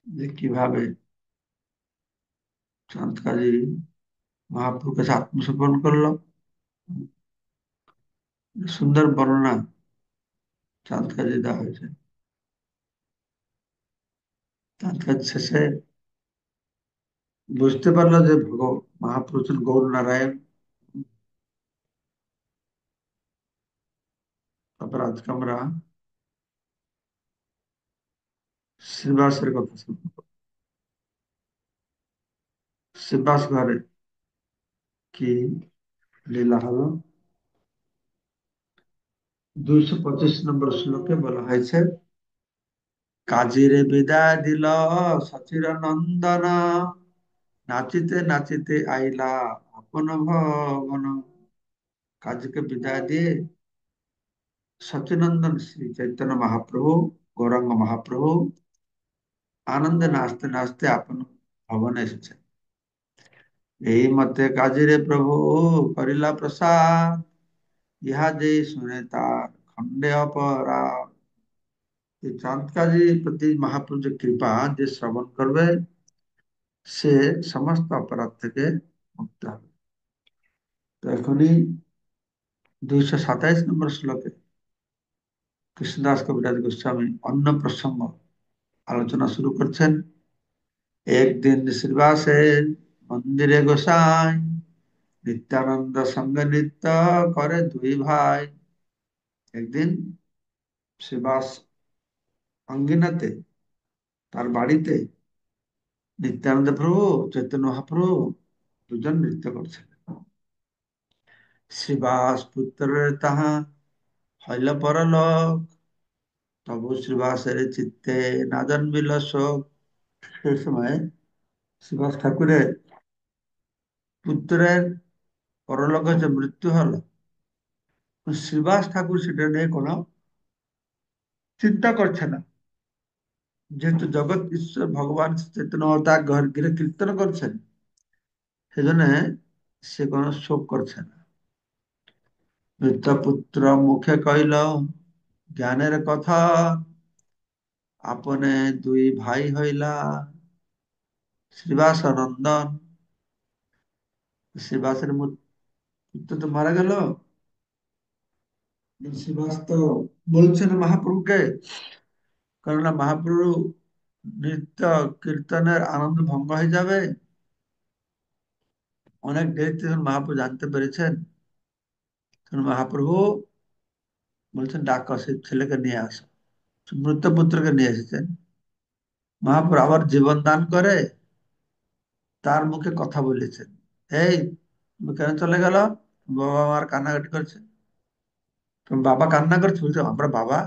যে কিভাবে চাঁদ কাজী মহাপ্রভুর কাছে আত্মসমর্পণ করলো। সুন্দর বর্ণনা চাঁদ কাজী দেওয়া হয়েছে। চাঁদ কাজ শেষে বুঝতে পারলো যে মহাপ্রভু হচ্ছেন গৌর নারায়ণ। তারপর আজকে আমরা শ্রীবাসের কথা শুনবো। শ্রীবাস ঘরে কি লীলা হলো, 225 নম্বর শ্লোকে বলা হয়েছে, কাজীরে বিদায় দিল সচির নন্দন, নাচিতে নাচিতে আইলা আপন ভবন। কাজীকে বিদায় দিয়ে সচিনন্দন শ্রী চৈতন্য মহাপ্রভু, গৌরাঙ্গ মহাপ্রভু আনন্দে নাচতে নাচতে আপন ভবনে এসেছেন। এই মতে কাজীরে প্রভু করিলা প্রসাদ, ইহা যে শুনে তার খণ্ডে অপরাধ। এই চাঁদ কাজীর প্রতি মহাপ্রভুর যে কৃপা, যে শ্রবণ করবে সে সমস্ত অপরাধ থেকে মুক্ত হবে। তো এখনই 227 নম্বর শ্লোকে কৃষ্ণদাস কবিরাজ গোস্বামী অন্য প্রসঙ্গ আলোচনা শুরু করছেন। একদিন শ্রীবাসের মন্দিরে গোসাই, নিত্যানন্দ সঙ্গে নৃত্য করে দুই ভাই। একদিন শ্রীবাস অঙ্গিনাতে, তার বাড়িতে নিত্যানন্দ প্রভু, চৈতন্য মহাপ্রভু দুজন নৃত্য করছেন। শ্রীবাস পুত্রের তাহা হইল পরলোক, তবু শ্রীবাসের চিত্তে না জন্মিল শোক। সে সময় শ্রীবাস ঠাকুরের পুত্রের পরলোকে যে মৃত্যু হলো, শ্রীবাস ঠাকুর সেটা নিয়ে কোনো চিন্তা করছে না। যেহেতু জগৎ ঈশ্বর ভগবান চৈতন্য তার ঘর গৃহে কীর্তন করছেন, সেজন্য সে কোনো শোক করছে না। মৃত পুত্র মুখে কইল জ্ঞানের কথা, আপনে দুই ভাই হইলা শ্রীবাস নন্দন। শ্রীবাসের পুত্র তো মারা গেল, শ্রীবাস তো বলছেন মহাপ্রভুকে, কেননা মহাপ্রভু নৃত্য কীর্তনের আনন্দ ভঙ্গ হয়ে যাবে। অনেক দেরিতে যখন মহাপ্রভু জানতে পেরেছেন, তখন মহাপ্রভু বলছেন ডাকো, সেই ছেলেকে নিয়ে আসো। মৃত পুত্রকে নিয়ে এসেছেন। মহাপ্রভু আবার জীবন দান করে তার মুখে কথা বলেছেন, এই তুমি কেন চলে গেল? বাবা আমার কান্নাকাটি করছে। তুমি বাবা কান্না করছে, বলছো আমরা বাবা?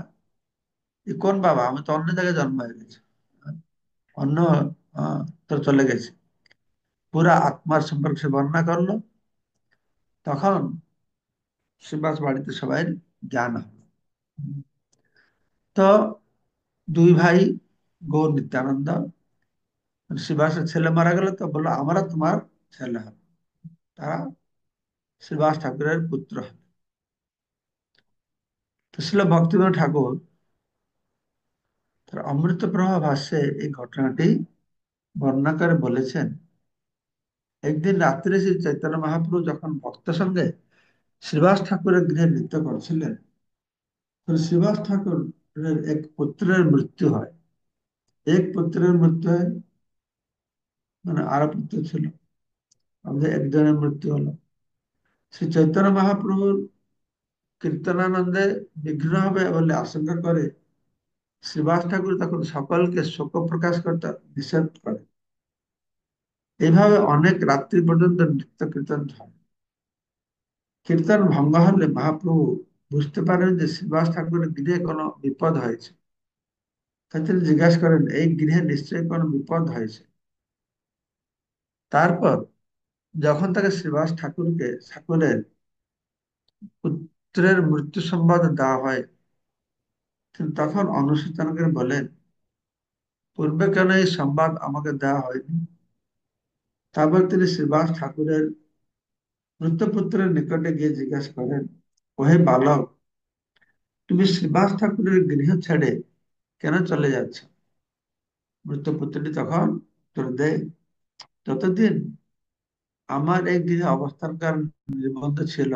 এ কোন বাবা? আমি তো অন্য জায়গায় জন্ম হয়ে গেছি, অন্য তোর চলে গেছে। পুরা আত্মার সম্পর্কে সে বর্ণনা করলো। তখন শ্রীবাস বাড়িতে সবাই জ্ঞান হলো। তো দুই ভাই গৌর নিত্যানন্দ, শ্রীবাসের ছেলে মারা গেল, তো বললো আমরা তোমার ছেলে হবে। তারা শ্রীবাস ঠাকুরের পুত্র হবে। তো ছিল ভক্তিবিনোদ ঠাকুর তার অমৃত প্রভা ভাষ্যে এই ঘটনাটি বর্ণনা করে বলেছেন, একদিন রাত্রে শ্রী চৈতন্য মহাপ্রভু যখন ভক্ত সঙ্গে শ্রীবাস ঠাকুরের গৃহে নৃত্য করছিলেন, তো শ্রীবাস ঠাকুরের এক পুত্রের মৃত্যু হয়। এক পুত্রের মৃত্যু হয় মানে আরো পুত্র ছিল, আমাদের একজনের মৃত্যু হলো। শ্রী চৈতন্য মহাপ্রভুর কীর্তনানন্দে বিঘ্ন হবে বলে আশঙ্কা করে শ্রীবাস ঠাকুর তখন সকলকে শোক প্রকাশ করতে নিষেধ করে। এইভাবে অনেক রাত্রি পর্যন্ত নৃত্য কীর্তন হয়। কীর্তন ভঙ্গ হলে মহাপ্রভু বুঝতে পারেন যে শ্রীবাস ঠাকুরের গৃহে কোনো বিপদ হয়েছে। তাই তিনি জিজ্ঞাসা করেন, এই গৃহে নিশ্চয়ই কোনো বিপদ হয়েছে। তারপর যখন তাকে শ্রীবাস ঠাকুরের পুত্রের মৃত্যু সংবাদ দেওয়া হয়, তিনি তখন অনুসূচনা করে বলেন, পূর্বে কেন এই সংবাদ আমাকে দেওয়া হয়নি? তারপর তিনি শ্রীবাস ঠাকুরের মৃত্যুপুত্রের নিকটে গিয়ে জিজ্ঞাসা করেন, ওহে বালক, তুমি শ্রীবাস ঠাকুরের গৃহ ছেড়ে কেন চলে যাচ্ছ? মৃত পুত্রটি তখন উত্তর দেয়, যতদিন আমার এই গৃহে অবস্থানকার নির্বন্ধ ছিল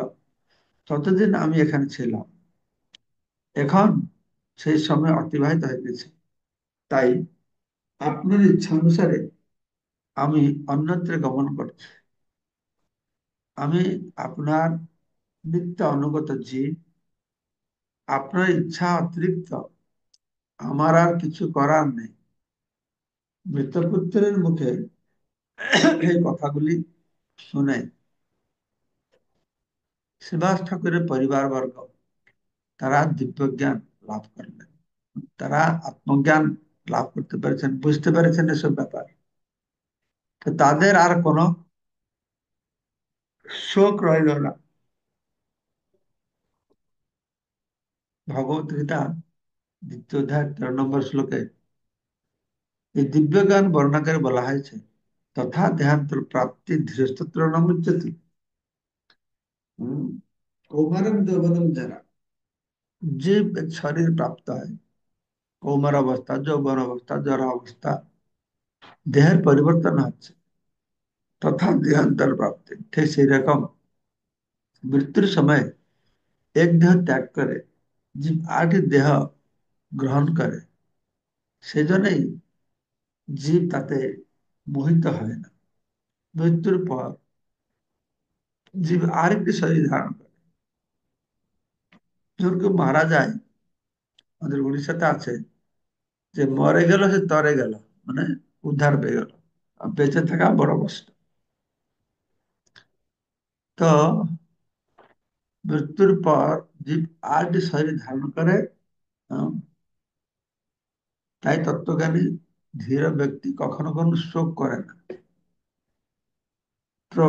ততদিন আমি এখানে ছিলাম। এখন সেই সময় অতিবাহিত হয়ে গেছে, তাই আপনার ইচ্ছা অনুসারে আমি অন্যত্র গমন করছি। আমি আপনার নিত্য অনুগত জীব। আপনার ইচ্ছা অতিরিক্ত আমার আর কিছু করার নেই। মৃতপুত্রের মুখে এই কথাগুলি শুনে সুভাষ ঠাকুরের পরিবারবর্গ তারা দিব্যজ্ঞান লাভ করলেন। তারা আত্মজ্ঞান লাভ করতে পেরেছেন, বুঝতে পেরেছেন এসব ব্যাপার। তো তাদের আর কোনো শোক রইল না। ভগবত গীতা 2য় অধ্যায় 13 নম্বর শ্লোকে এই দিব্যজ্ঞান বর্ণনা করে বলা হয়েছে, তথা দেহান্তর প্রাপ্তি ধীরস্তত্র নমুচ্যতি। কৌমারম যৌবনম যারা, যে শরীর প্রাপ্ত হয় কৌমার অবস্থা, যৌবন অবস্থা, জরা অবস্থা, দেহের পরিবর্তন হচ্ছে, তথা দেহান্তর প্রাপ্তি, ঠিক সেই রকম মৃত্যুর সময় এক দেহ ত্যাগ করে জীব আরেকটি দেহ গ্রহণ করে। সেজন্যই জীব তাতে মোহিত হয় না। মৃত্যুর পর জীব আরেকটি শরীর ধারণ করে। যখন কেউ মারা যায়, আমাদের উড়িষ্যাতে আছে যে মরে গেল সে তরে গেল, মানে উদ্ধার পেয়ে গেল। আর বেঁচে থাকা বড় কষ্ট। তো মৃত্যুর পর জীব আরেকটি শরীর ধারণ করে। আহ, তাই তত্ত্বজ্ঞানী ধীর ব্যক্তি কখনো কখনো শোক করে না। তো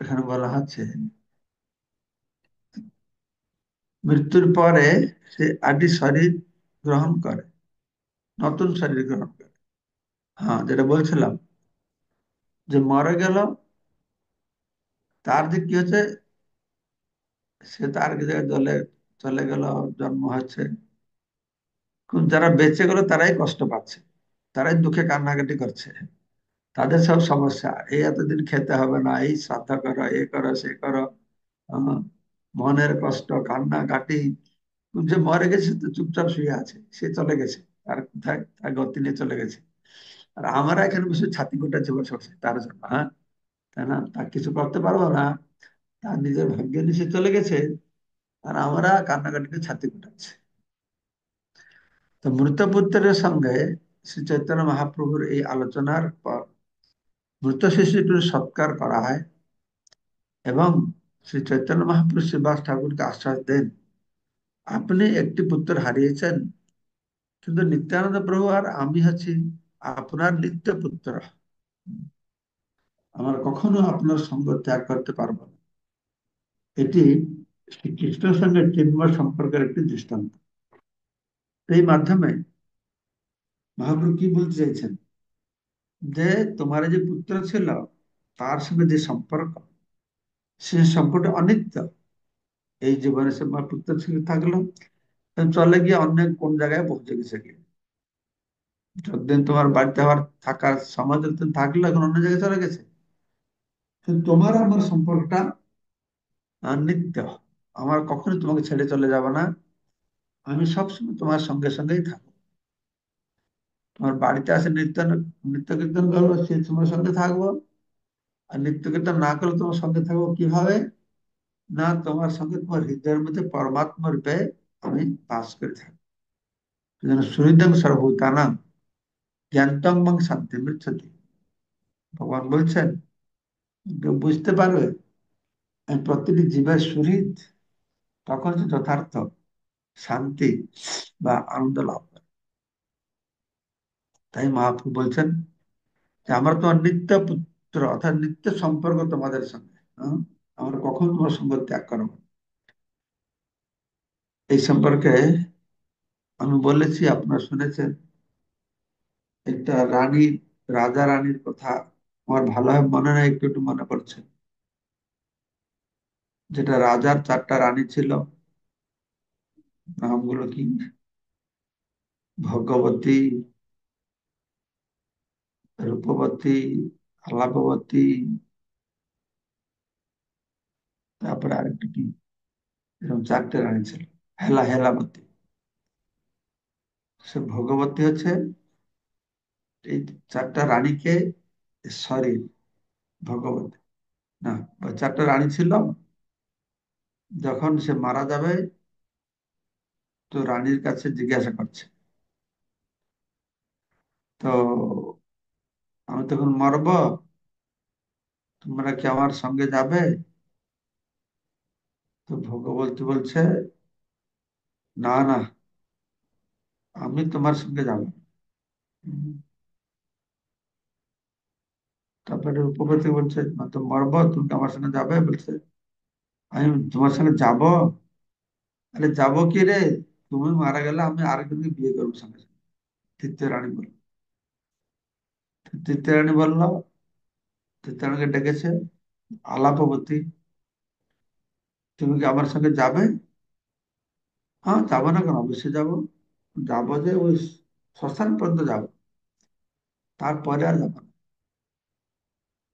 এখানে বলা হচ্ছে মৃত্যুর পরে সে আদি শরীর গ্রহণ করে, নতুন শরীর গ্রহণ করে। হ্যাঁ, যেটা বলছিলাম যে মরে গেল, তার যে কি হচ্ছে, সে তার এক জায়গায় চলে চলে গেল, জন্ম হচ্ছে। কিন্তু যারা বেঁচে গেল তারাই কষ্ট পাচ্ছে, তারাই দুঃখে কান্নাকাটি করছে। তাদের সব সমস্যা, এই এতদিন খেতে হবে না, এই শ্রাদ্ধ করো, এ করো, সে করো। আহ, মনের কষ্ট, কান্নাকাটি। যে মরে গেছে তো চুপচাপ শুয়ে আছে, সে চলে গেছে, তার কোথায় তার গতি নিয়ে চলে গেছে। আর আমরা এখানে বসে ছাতি কোটাচ্ছি বসে বসে তার জন্য, হ্যাঁ, তাই না? তার কিছু করতে পারবো না, তার নিজের ভাগ্য নিয়ে সে চলে গেছে। আর আমরা কান্নাকাটিতে ছাতি কোটাচ্ছি। তো মৃত পুত্রের সঙ্গে শ্রী চৈতন্য মহাপ্রভুর এই আলোচনার পর মৃত শিশুটির সৎকার করা হয় এবং শ্রী চৈতন্য মহাপ্রভু শ্রীবাস ঠাকুরকে আশ্বাস দেন, আপনি একটি পুত্র হারিয়েছেন, কিন্তু নিত্যানন্দ প্রভু আর আমি হচ্ছি আপনার নিত্য পুত্র। আমরা কখনো আপনার সঙ্গ ত্যাগ করতে পারবো না। এটি শ্রীকৃষ্ণের সঙ্গে চিন্ময় সম্পর্কের একটি দৃষ্টান্ত। এই মাধ্যমে মহাপ্রভু কি বলতে চাইছেন, যে তোমার যে পুত্র ছিল তার সঙ্গে যে সম্পর্ক, সে সম্পর্ক অনিত্য। এই জীবনে সে আমার পুত্র ছিল থাকলো, চলে গিয়ে অন্য কোন জায়গায় পৌঁছে গেছে গিয়ে। যতদিন তোমার বাড়িতে আবার থাকার সময় যতদিন থাকলো, এখন অন্য জায়গায় চলে গেছে। কিন্তু তোমার আমার সম্পর্কটা নিত্য। আমার কখনো তোমাকে ছেড়ে চলে যাব না। আমি সবসময় তোমার সঙ্গে সঙ্গেই থাকবো। তোমার বাড়িতে আসে নিত্য কীর্তন করবো, সে তোমার সঙ্গে থাকবো। আর নিত্য কীর্তন না করলে তোমার সঙ্গে থাকবো কিভাবে? না, তোমার সঙ্গে তোমার হৃদয়ের মধ্যে পরমাত্মা রূপে আমি বাস করে থাকি। যেন সুহৃদং সর্বভূতানাং জ্ঞানতং মাং শান্তি মৃচ্ছতি। ভগবান বলছেন, কেউ বুঝতে পারবে আমি প্রতিটি জীবের সুহৃদ, তখন সে যথার্থ শান্তি বা আনন্দ লাভ করে। তাই মহাপ্রভু বলছেন যে আমরা তোমার নিত্য পুত্র, অর্থাৎ নিত্য সম্পর্ক তোমাদের সঙ্গে। হ্যাঁ? আমরা কখনো তোমার সঙ্গ ত্যাগ করবো না। এই সম্পর্কে আমি বলেছি, আপনারা শুনেছেন, একটা রানীর, রাজা রানীর কথা আমার ভালোভাবে মনে নেই, একটু একটু মনে পড়ছে। যেটা রাজার 4টা রানী ছিল, নামগুলো কি, ভগবতী, রূপবতী, আলাপবতী, তারপরে আরেকটা কি, এরকম চারটে রানী ছিল। হেলাবতী। সে ভগবতী হচ্ছে এই চারটা রানীকে, সরি, ভগবতী না, ওই চারটা রানী ছিল। যখন সে মারা যাবে, তো রানীর কাছে জিজ্ঞাসা করছে, তো আমি তখন মরব, তোমরা কি আমার সঙ্গে যাবে? তো ভগবতী বলছে, না না, আমি তোমার সঙ্গে যাব না। হুম। তারপরে রূপবতী বলছে, না তো মরবো, তুমি কি আমার সঙ্গে যাবে? বলছে, আমি তোমার সঙ্গে যাব? আরে যাবো কি রে, তুমি মারা গেলে আমি আরেকজনকে বিয়ে করবো সঙ্গে সঙ্গে। তৃতীয় রানী বলল। তৃতীয় রানী বলল, তৃতীয় রানীকে ডেকেছে, আলাপবতী, তুমি কি আমার সঙ্গে যাবে? হ্যাঁ, যাবো না কেন, অবশ্যই যাবো। যাবো যে ওই শ্মশান পর্যন্ত যাবো, তারপরে আর যাবো না।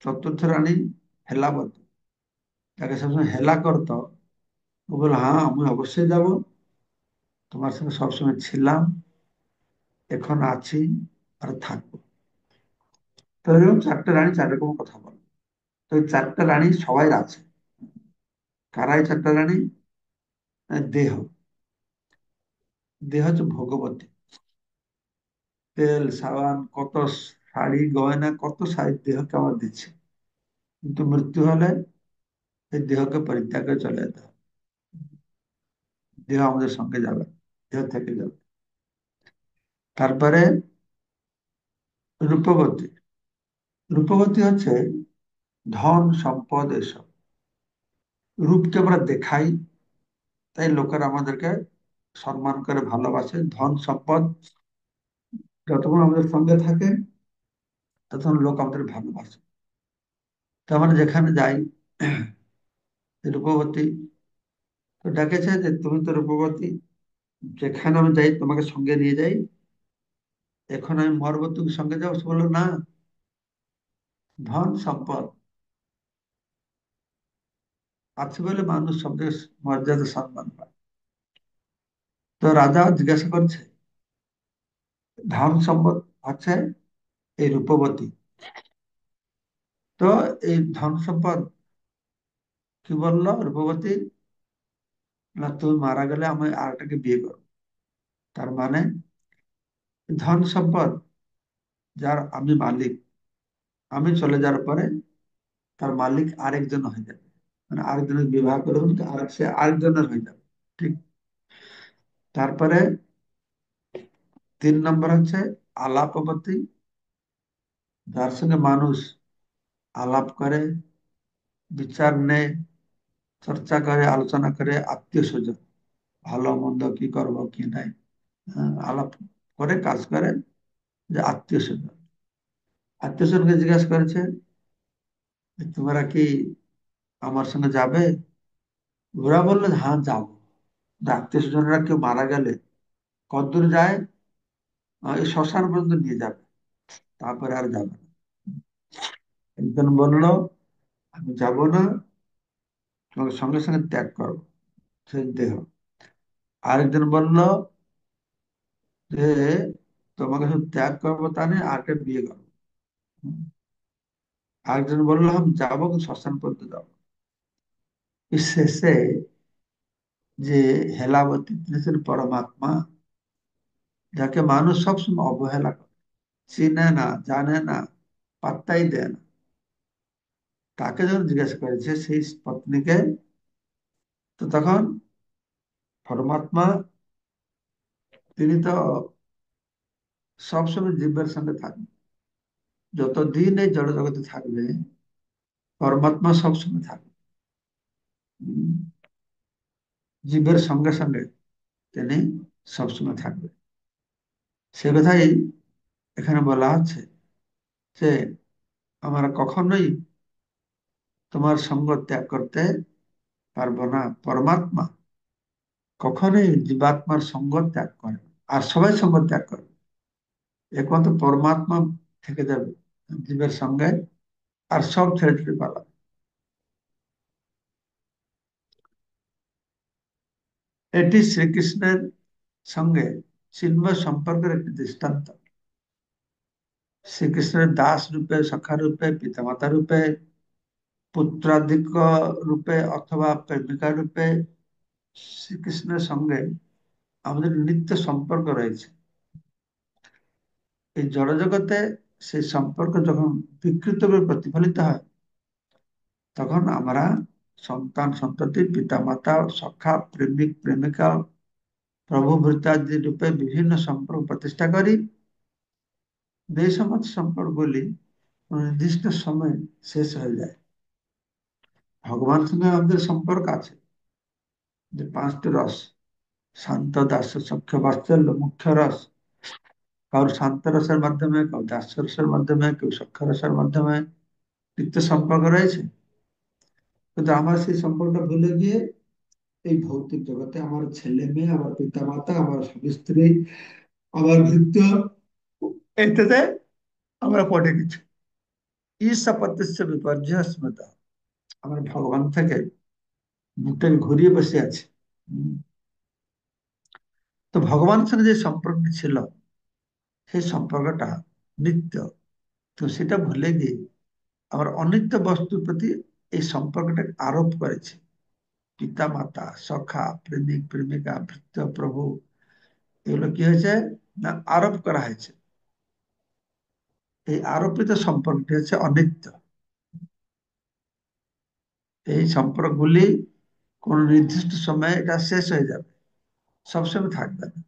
চতুর্থ রানী হেলাবতী, তাকে সবসময় হেলা করতো, ও বললো, হ্যাঁ আমি অবশ্যই যাব, তোমার সঙ্গে সবসময় ছিলাম, এখন আছি, আর থাকবো। তো এরকম চারটে রানী চার রকম কথা বলে। তো এই চারটে রানী সবাই আছে। কারা এই চারটে রানী? দেহ। দেহ হচ্ছে ভগবতী। তেল সাবান কত, শাড়ি গয়না কত শাড়ি দেহকে আমরা দিচ্ছে, কিন্তু মৃত্যু হলে এই দেহকে পরিত্যাগ করে চলে যেতে হবে। দেহ আমাদের সঙ্গে যাবে, দেহ থেকে যাবে। তারপরে রূপবতী। রূপবতী হচ্ছে ধন সম্পদ এসব। রূপকে আমরা দেখাই, তাই লোকেরা আমাদেরকে সম্মান করে, ভালোবাসে। ধন সম্পদ যতক্ষণ আমাদের সঙ্গে থাকে, ততক্ষণ লোক আমাদের ভালোবাসে। তো আমরা যেখানে যাই, রূপবতী তো ডেকেছে যে, তুমি তো রূপবতী, যেখানে আমি যাই তোমাকে সঙ্গে নিয়ে যাই, এখন আমি মরবো, তুমি সঙ্গে যাও? সে বললো, না, ধন সম্পদ আছে বলে মানুষ সব জায়গায় মর্যাদা সম্মান পায়। তো রাজা জিজ্ঞাসা করছে, ধন সম্পদ আছে এই রূপবতী, তো এই ধন সম্পদ কি বললো রূপবতী? না, তুমি মারা গেলে আমি আরেকটাকে বিয়ে করবো। তার মানে ধন সম্পদ যার আমি মালিক, আমি চলে যাওয়ার পরে তার মালিক আরেকজন হয়ে যাবে, মানে আরেকজনের বিবাহ করে আর সে আরেকজনের হয়ে যাবে। ঠিক। তারপরে 3 নম্বর হচ্ছে আলাপবতী, যার সঙ্গে মানুষ আলাপ করে, বিচার নেয়, চর্চা করে, আলোচনা করে, আত্মীয় স্বজন, ভালো মন্দ কি করবো কি নাই, হ্যাঁ, আলাপ করে, কাজ করে, যে আত্মীয় স্বজন। আত্মীয় স্বজনকে জিজ্ঞাসা করেছে, যে তোমরা কি আমার সঙ্গে যাবে? ওরা বললো, হ্যাঁ যাবো। আত্মীয় স্বজনরা কেউ মারা গেলে কতদূর যায়? এই শ্মশান পর্যন্ত নিয়ে যাবে, তারপরে আর যাবে না। একজন বলল, আমি যাব না, তোমাকে সঙ্গে সঙ্গে ত্যাগ করবো, সেই দেহ। আরেকজন বলল যে, তোমাকে শুধু ত্যাগ করবো তা নেই, আরেকটা বিয়ে করবো। আরেকজন বললো, আমি যাবো, কিন্তু শ্মশান পর্যন্ত যাবো। শেষে যে হেলাবতী, তিনি ছিলেন পরমাত্মা, যাকে মানুষ সবসময় অবহেলা করে, চিনে না, জানে না, পাত্তাই দেয় না। তাকে যখন জিজ্ঞাসা করেছে সেই পত্নীকে, তো তখন পরমাত্মা, তিনি তো সবসময় জীবের সঙ্গে থাকবেন, যতদিন এই জড় জগতে থাকবে পরমাত্মা সবসময় থাকবে। উম, জীবের সঙ্গে সঙ্গে তিনি সবসময় থাকবে। সে কথাই এখানে বলা হচ্ছে যে, আমরা কখনোই তোমার সঙ্গ ত্যাগ করতে পারবো না। পরমাত্মা কখনোই জীবাত্মার সঙ্গ ত্যাগ করে না। আর সবাই সঙ্গ ত্যাগ করে, একমাত্র পরমাত্মা থেকে যাবে। জীবের সঙ্গে, আর সব ছেড়ে ছুড়ে পালাবে। এটি শ্রীকৃষ্ণের সঙ্গে চিন্ময় সম্পর্কের একটি দৃষ্টান্ত। শ্রীকৃষ্ণের দাস রূপে, সখা রূপে, পিতামাতা রূপে, পুত্রাধিক রূপে অথবা প্রেমিকা রূপে শ্রীকৃষ্ণের সঙ্গে আমাদের নিত্য সম্পর্ক রয়েছে। এই জড়জগতে সেই সম্পর্ক যখন বিকৃতভাবে প্রতিফলিত হয়, তখন আমরা সন্তান সন্ততি, পিতা মাতা, সখা, প্রেমিক প্রেমিকা, প্রভু ভৃত্যাদি রূপে বিভিন্ন সম্পর্ক প্রতিষ্ঠা করি। এই সমস্ত সম্পর্কগুলি নির্দিষ্ট সময়ে শেষ হয়ে যায়। ভগবানের সঙ্গে আমাদের সম্পর্ক আছে যে পাঁচটি রস: শান্ত, দাস্য, সখ্য, বাৎসল্য, মুখ্য রস। কারো শান্ত রসের মাধ্যমে, কারো দাস্য রসের মাধ্যমে, কেউ সখ্য রসের মাধ্যমে নিত্য সম্পর্ক রয়েছে। কিন্তু আমরা সেই সম্পর্কটা ভুলে গিয়ে এই ভৌতিক জগতে আমার ছেলে মেয়ে, আমার পিতা মাতা, আমার স্বামী স্ত্রী, আমার ভৃত্য, এটাতে আমরা পড়ে গেছি। ঈশাপত্যস্য বিপর্যয় স্মৃতা, আমরা ভগবান থেকে মুখটাকে ঘুরিয়ে বসে আছি। উম, তো ভগবানের সঙ্গে যে সম্পর্কটি ছিল, সেই সম্পর্কটা নিত্য। তো সেটা ভুলে গিয়ে আমরা অনিত্য বস্তুর প্রতি এই সম্পর্কটা আরোপ করেছি। পিতা মাতা, সখা, প্রেমিক প্রেমিকা, ভৃত্য, প্রভু, এগুলো কি হয়েছে না আরোপ করা হয়েছে। এই আরোপিত সম্পর্কটি হচ্ছে অনিত্য। এই সম্পর্কগুলি কোন নির্দিষ্ট সময়ে এটা শেষ হয়ে যাবে, সবসময় থাকবে না।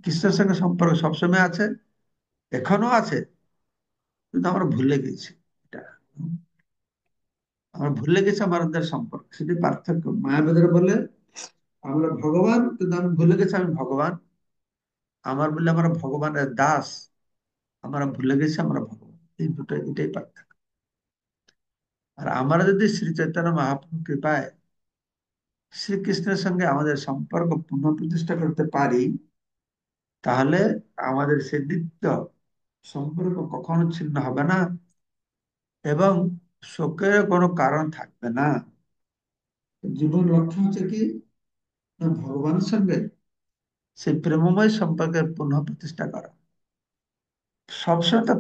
কৃষ্ণের সঙ্গে সম্পর্ক সবসময় আছে, এখনো আছে, কিন্তু আমরা ভুলে গেছি এটা। আমরা ভুলে গেছি আমাদের সম্পর্ক, সেটি পার্থক্য। মায়াবাদীরা বলে আমরা ভগবান, কিন্তু আমি ভুলে গেছি আমি ভগবান। আমার বলে আমরা ভগবানের দাস, আমরা ভুলে গেছি আমরা ভগবান। এই দুটো, এটাই পার্থক্য। আর আমরা যদি শ্রী চৈতন্য মহাপ্রভু কৃপায় শ্রীকৃষ্ণের সঙ্গে আমাদের সম্পর্ক পুনঃপ্রতিষ্ঠা করতে পারি, তাহলে আমাদের সে নিত্য সম্পর্ক কখনো ছিন্ন হবে না, এবং শোকের কোনো কারণ থাকবে না। জীবন লক্ষ্য হচ্ছে কি না, ভগবানের সঙ্গে সেই প্রেমময় সম্পর্কের পুনঃপ্রতিষ্ঠা করা। সবসময় তো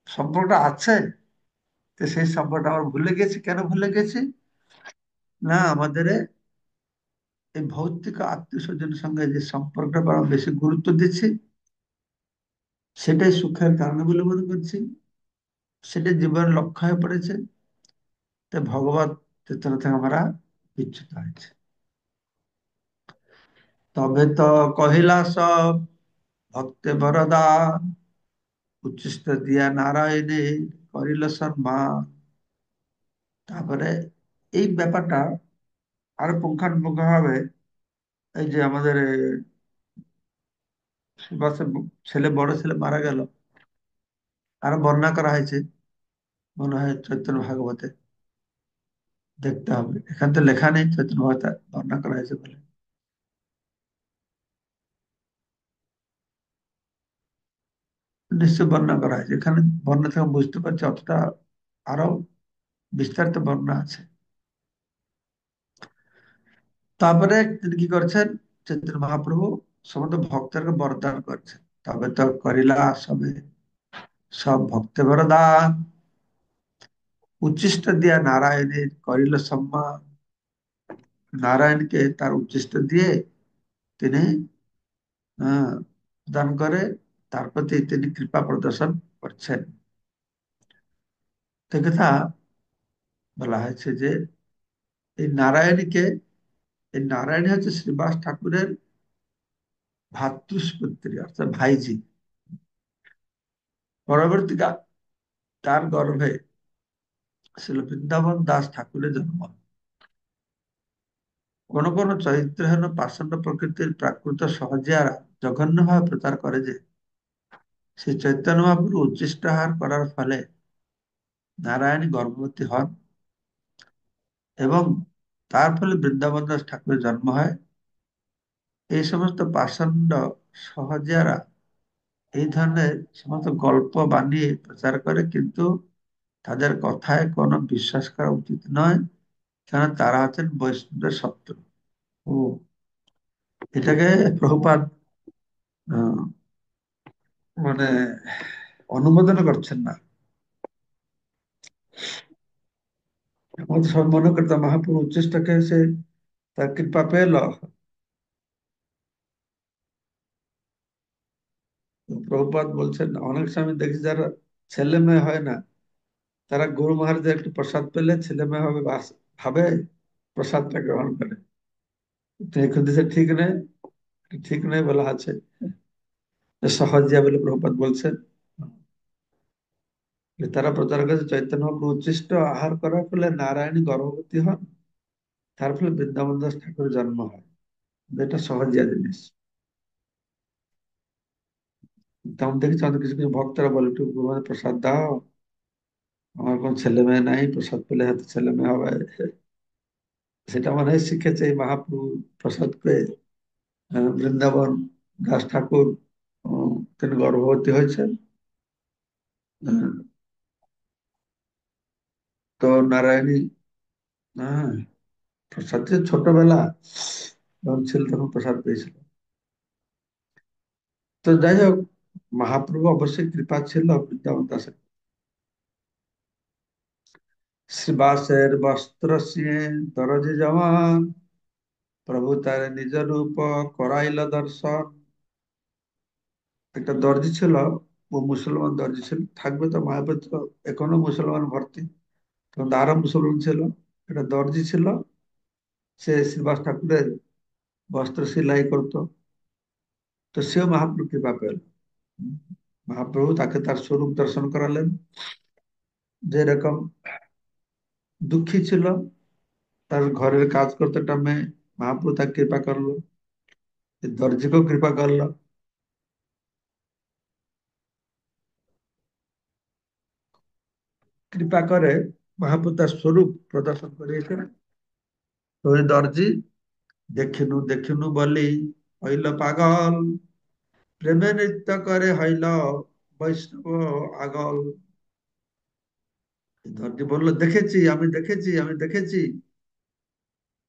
সম্পর্কটা আছে, তো সেই সম্পর্কটা আমরা ভুলে গেছি। কেন ভুলে গেছি না, আমাদের এই ভৌতিক আত্মীয় স্বজনের সঙ্গে যে সম্পর্কটা আমরা বেশি গুরুত্ব দিচ্ছি, সেটাই সুখের কারণ বলে মনে করছি, সেটাই জীবনের লক্ষ্য হয়ে পড়েছে। তাই ভগবত চেতনা থেকে আমরা বিচ্যুত হয়েছে। তবে তো কহিলা সব ভক্তে বরদা, উচ্ছিষ্ট দিয়া নারায়ণে করিল সম্মান। তারপরে এই ব্যাপারটা আরো পুঙ্খানুপুঙ্খ ভাবে, এই যে আমাদের সুভাষের ছেলে, বড় ছেলে মারা গেল, আরো বর্ণনা করা হয়েছে মনে হয় চৈতন্য ভাগবতে। দেখতে হবে, এখান তো লেখা নেই চৈতন্য ভাগবতে বর্ণনা করা হয়েছে বলে। নিশ্চয় বর্ণনা করা হয়েছে, এখানে বর্ণনা থেকে বুঝতে পারছি অতটা আরো বিস্তারিত বর্ণনা আছে। তারপরে তিনি কি করছেন, চৈতন্য মহাপ্রভু সমস্ত ভক্তকে বরদান করছেন। তবে তো করিলা সবে সব ভক্তে বরদান, উচ্ছিষ্ট দিয়া নারায়ণের করিল সম্মান। নারায়ণকে তার উচ্ছিষ্ট দিয়ে তিনি দান করে, তার প্রতি তিনি কৃপা প্রদর্শন করছেন। তো কথা বলা হয়েছে যে এই নারায়ণীকে, এই নারায়ণী হচ্ছে শ্রীবাস ঠাকুরের ভ্রাতুষ্পুত্রী, অর্থাৎ ভাইজি। পরবর্তীকাল তার গর্ভে ছিল বৃন্দাবন দাস ঠাকুরের জন্ম। কোন কোন চরিত্রহীন পাষণ্ড প্রকৃতির প্রাকৃত সহজিয়ারা জঘন্যভাবে প্রচার করে যে শ্রী চৈতন্য মহাপ্রভু উচ্ছিষ্টাহার করার ফলে নারায়ণী গর্ভবতী হন, এবং তার ফলে বৃন্দাবন দাস ঠাকুরের জন্ম হয়। এই সমস্ত পাষণ্ড সহজিয়ারা এই ধরনের সমস্ত গল্প বানিয়ে প্রচার করে, কিন্তু তাদের কথায় কোনো বিশ্বাস করা উচিত নয়, কারণ তারা হচ্ছেন বৈষ্ণবদের শত্রু। ও এটাকে প্রভুপাদ আহ, মানে অনুমোদন করছেন না। আমাদের সব মনে করতাম মহাপ্রভু উচ্ছিষ্টকে সে তার কৃপা পেল। প্রভুপাদ বলছেন অনেক সময় দেখি যারা ছেলে মেয়ে হয় না, তারা গুরু মহারাজের একটু প্রসাদ পেলে ছেলে মেয়ে হবে, ভাবে প্রসাদটা গ্রহণ করে। তো এখন দেশে ঠিক নেই, ঠিক নেই বলা আছে, সহজিয়া বলে প্রভুপাদ বলছেন যে তারা প্রচার করেছে চৈতন্য মহাপ্রভু উচ্ছিষ্ট আহার করার ফলে নারায়ণী গর্ভবতী হন, তার ফলে বৃন্দাবন দাস ঠাকুরের জন্ম হয়। এটা সহজিয়া জিনিস। তেমন দেখেছি আমাদের কিছু কিছু ভক্তরা বলে একটু গুরু মহারাজ প্রসাদ দাও, আমার কোন ছেলে মেয়ে নাই, প্রসাদ পেলে হয়তো ছেলে মেয়ে হবে। সেটা মনে হয় শিখেছে এই মহাপ্রভু প্রসাদ পেয়ে। বৃন্দাবন দাস ঠাকুর তিনি গর্ভবতী হয়েছেন। আহ, তো নারায়ণী, হ্যাঁ, প্রসাদ যে ছোটবেলা যখন ছিল তখন প্রসাদ পেয়েছিল। তো যাই হোক, মহাপ্রভু অবশ্যই কৃপা ছিল বৃন্দাবন দাসের। শ্রীবাসের বস্ত্র সিয়ে দরজি জওয়ান, প্রভু তার নিজ রূপ করাইল দর্শন। একটা দর্জি ছিল, ও মুসলমান দর্জি ছিল, থাকবে তো মায়াপুর তো এখনো মুসলমান ভর্তি, তখন তো আরো মুসলমান ছিল। একটা দর্জি ছিল, সে শ্রীবাস ঠাকুরের বস্ত্র সেলাই করতো। তো সেও মহাপ্রভু কৃপা পেল। মহাপ্রভু তাকে তার স্বরূপ দর্শন করালেন, যে এরকম দুঃখী ছিল, তার ঘরের কাজ করতে একটা মেয়ে, মহাপ্রভু তাকে কৃপা করলো, এই দর্জিকেও কৃপা করলো। কৃপা করে মহাপ্রভু তার স্বরূপ প্রদর্শন করিয়েছেন। তো ওই দর্জি দেখিনু দেখিনু বলি হইল পাগল, প্রেমে নৃত্য করে হইল বৈষ্ণব আগল। এই দর্জি বললো দেখেছি, আমি দেখেছি, আমি দেখেছি,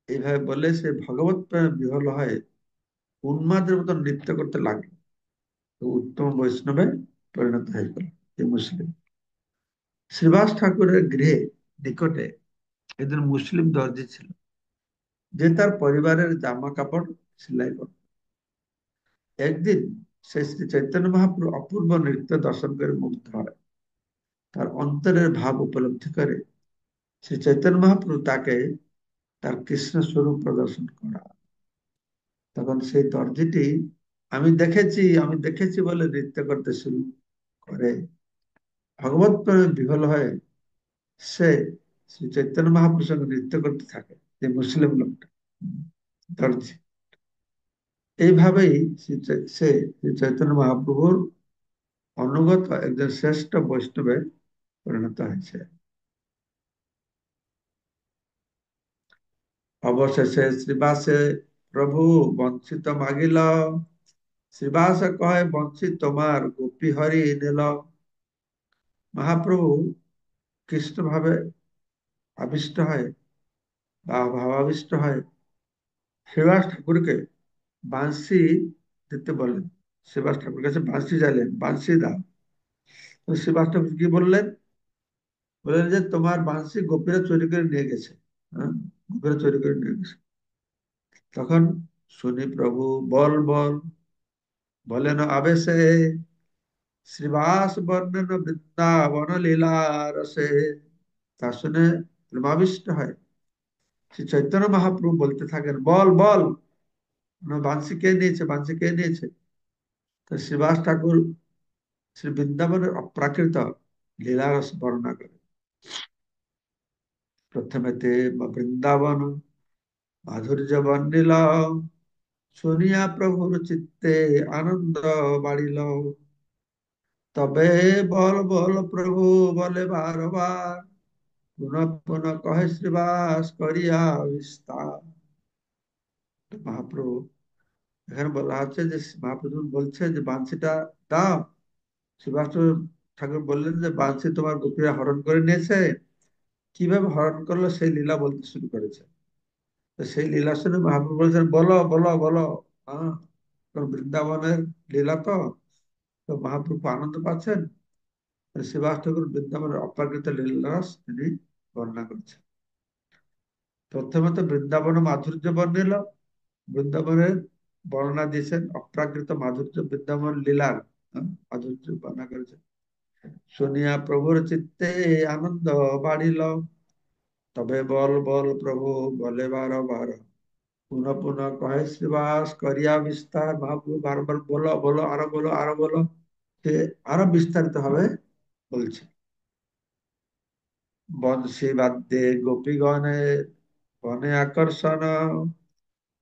এইভাবে বলে সে ভগবত প্রেমে বিহ্বল হয় উন্মাদের মতো নৃত্য করতে লাগলো। তো উত্তম বৈষ্ণবে পরিণত হয়ে গেল এই মুসলিম। শ্রীবাস ঠাকুরের গৃহে নিকটে একজন মুসলিম দর্জি ছিল, যে তার পরিবারের জামা কাপড় সেলাই করত। একদিন সে শ্রী চৈতন্য মহাপ্রভু অপূর্ব নৃত্য দর্শন করে মুগ্ধ হয়। তার অন্তরের ভাব উপলব্ধি করে শ্রী চৈতন্য মহাপ্রভু তাকে তার কৃষ্ণ স্বরূপ প্রদর্শন করা। তখন সেই দর্জিটি আমি দেখেছি, আমি দেখেছি বলে নৃত্য করতে শুরু করে। ভগবত প্রেমে বিহ্বল হয়ে সে শ্রী চৈতন্য মহাপ্রভুর সঙ্গে নৃত্য করতে থাকে, যে মুসলিম লোকটা দর্জি। এইভাবেই সে শ্রী চৈতন্য মহাপ্রভুর অনুগত একজন শ্রেষ্ঠ বৈষ্ণবে পরিণত হয়েছে। অবশেষে শ্রীবাসে প্রভু বঞ্চিত মাগিল, শ্রীবাস কহে বঞ্চিত তোমার গোপী হরি নিল। মহাপ্রভু কৃষ্ণ ভাবে আবিষ্ট হয় বা ভাবাবিষ্ট হয়, শ্রীবাস ঠাকুরকে বাঁশি দিতে বলেন। শ্রীবাস ঠাকুর কাছে বাঁশি চাইলেন, বাঁশি দাও। তো শ্রীবাস ঠাকুর কি বললেন? বললেন যে তোমার বাঁশি গোপীরা চুরি করে নিয়ে গেছে। হ্যাঁ, গোপীরা চুরি করে নিয়ে গেছে। তখন শুনি প্রভু বল বল বলেন আবেশে, শ্রীবাস বর্ণন বৃন্দাবন লীলা রসে। তা শুনে প্রেমাবিষ্ট হয় শ্রী চৈতন্য মহাপ্রভু বলতে থাকেন বল বল, বাঁশি কে নিয়েছে, বাঁশি কে নিয়েছে। তো শ্রীবাস ঠাকুর শ্রী বৃন্দাবনের অপ্রাকৃত লীলারস বর্ণনা করে। প্রথমেতে বৃন্দাবন মাধুর্য বর্ণিল, শুনিয়া প্রভুর চিত্তে আনন্দ বাড়িল। তবে বল বল প্রভু বলে বারবার, পুনঃ পুনঃ কহে শ্রীবাস করিয়া বিস্তার। মহাপ্রভু, এখানে বলা হচ্ছে যে মহাপ্রভু বলছে যে বাঁশিটা দাও, সুভাষ ঠাকুর বললেন যে বাঞ্ছি তোমার গোপীরা হরণ করে নিয়েছে, কিভাবে হরণ করলো সেই লীলা বলতে শুরু করেছে। তো সেই লীলা শুনে মহাপ্রভু বলেছেন, বলো বলো বলো। হ্যাঁ, কারণ বৃন্দাবনের লীলা তো। তো মহাপ্রভু আনন্দ পাচ্ছেন। সুভাষ ঠাকুর বৃন্দাবনের অপ্রাকৃত লীলারস তিনি বর্ণনা করছেন। প্রথমে তো বৃন্দাবন মাধুর্য বর্ণিল, বৃন্দাবনের বর্ণনা দিয়েছেন, অপ্রাকৃত মাধুর্য বৃন্দাবন লীলার মাধুর্য বর্ণনা করেছেন। শুনিয়া প্রভুর চিত্তে আনন্দ বাড়িল, তবে বল বল প্রভু বলে বার বার। পুনঃ পুনঃ কহে শ্রীবাস করিয়া বিস্তার। মহাপ্রভু বারবার বলো বলো, আরো বলো আরো বলো, সে আরো বিস্তারিত ভাবে বলছে। বংশী বাদ্যে গোপীগণের বনে আকর্ষণ,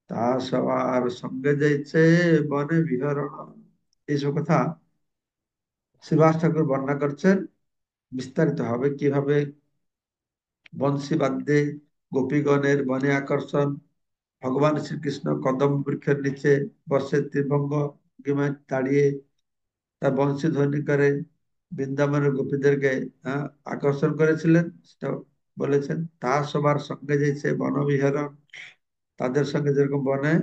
তা সবার সঙ্গে যাইছে বনে বিহরণ। এইসব কথা শ্রীবাস ঠাকুর বর্ণনা করছেন বিস্তারিত হবে, কিভাবে বংশী বাদ্যে গোপীগণের বনে আকর্ষণ, ভগবান শ্রীকৃষ্ণ কদম বৃক্ষের নিচে বসে ত্রিভঙ্গ ভঙ্গিমায় দাঁড়িয়ে তার বংশী ধ্বনি করে বৃন্দাবনের গোপীদেরকে আকর্ষণ করেছিলেন, সেটা বলেছেন। তা সবার সঙ্গে যেছে বনবিহারণ, তাদের সঙ্গে যেরকম বনে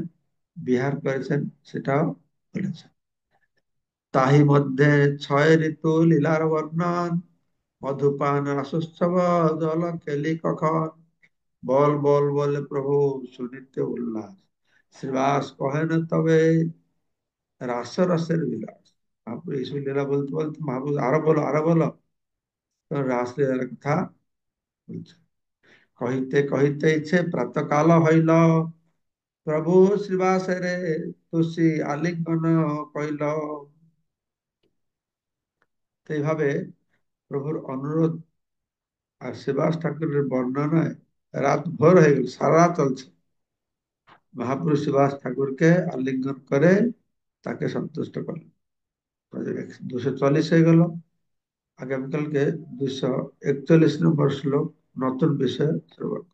বিহার করেছেন সেটাও বলেছেন। তাহি মধ্যে ছয় ঋতু লীলার বর্ণন, মধুপান রাসোৎসব জল কেলি কখন। বল বল বলে প্রভু শুনিতে উল্লাস, শ্রীবাস কহেন তবে রাস রসের বিলাস। মহাপ্রভু এইসব লীলা বলতে বলতে মহাপ্রভু আরো বলো আরো বলো, তো রাস লীলার কথা বলছে। কহিতে কহিতে ইচ্ছে প্রাতকাল হইল, প্রভু শ্রীবাসেরে তুষি আলিঙ্গন কইল। তো এইভাবে প্রভুর অনুরোধ আর শ্রীবাস ঠাকুরের বর্ণনায় রাত ভোর হয়ে গেল, সারা রাত চলছে। মহাপুরুষ সুভাষ ঠাকুরকে আলিঙ্গন করে তাকে সন্তুষ্ট করলেন। 240 হয়ে গেল। আগামীকালকে 241 নম্বর শ্লোক, নতুন বিষয় শ্রবণ।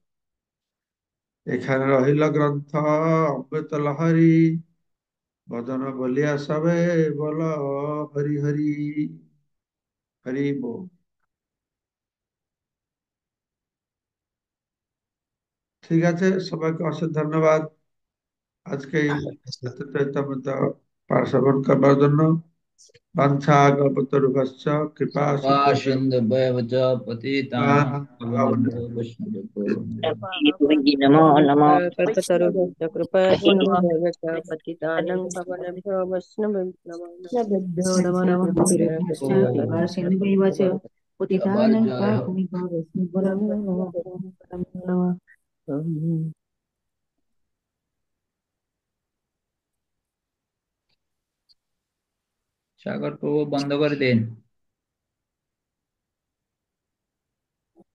এখানে রহিল গ্রন্থ অমৃত লহরী, বদন বলিয়া সবে বল হরি হরি। হরি বল। ঠিক আছে, সবাইকে অশেষ ধন্যবাদ আজকে এই চৈতন্য পাঠ শ্রবণ করবার জন্য। বাঞ্ছা কল্পতরুভ্যশ্চ কৃপা সিন্ধুভ্যো कृपासिन्धुभ्यश्च पतितानां पावनेभ्यो वैष्णवेभ्यो नमो नमः। कल्पतरुभ्यश्च कृपा सिन्धुभ्यश्च पतितानं पावनेभ्यो वैष्णवेभ्यो भ्यो नमो नमः। नमः। गुरुभ्यश्च कृपा सिन्धुभैव च पतितानां जय हो। पावनेभ्यो वैष्णवेभ्यो नमो नमः। সাগর প্রভু বন্ধ করে দিন।